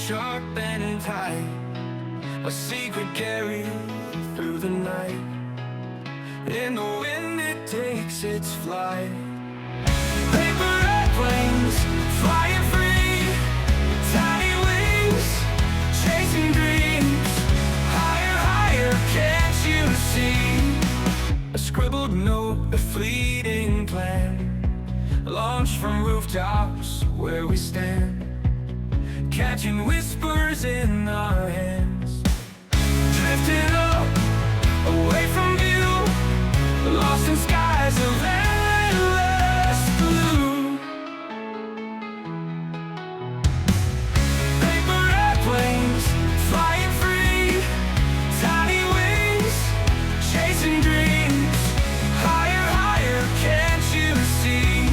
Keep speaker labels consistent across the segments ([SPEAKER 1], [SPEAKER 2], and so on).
[SPEAKER 1] sharp and tight, a secret carried through the night. In the wind it takes its flight. Paper airplanes flying free, tiny wings chasing dreams. Higher, higher, can't you see? A scribbled note, a fleeting plan, launched from rooftops where we stand, catching whispers in our hands. Drifting up, away from view, lost in skies of endless blue. Paper airplanes flying free, tiny wings chasing dreams. Higher, higher, can't you see?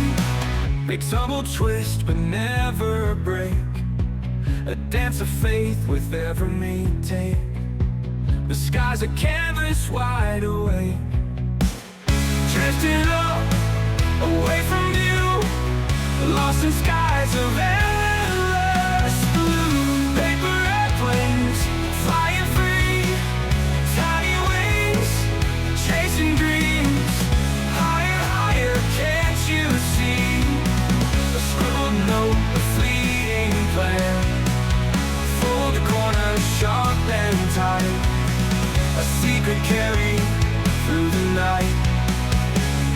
[SPEAKER 1] They tumble, twist, but never break, a dance of faith with every take. The sky's a canvas wide awake, drifting up, away from view, lost in skies of endless blue. Paper airplanes flying free, tiny wings chasing dreams. Higher, higher, can't you see? A scribbled note, a fleeting plan, fold the corner, sharp and tight, a secret carried through the night.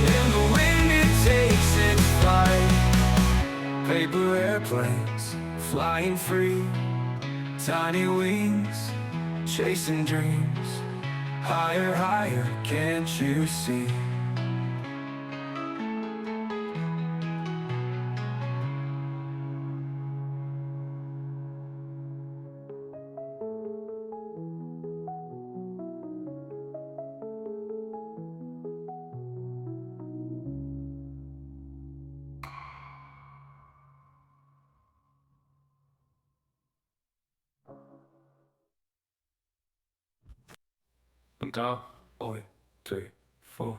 [SPEAKER 1] In the wind it takes its flight. Paper airplanes flying free, tiny wings chasing dreams. Higher, higher, can't you see? Down, 1, 2, 4.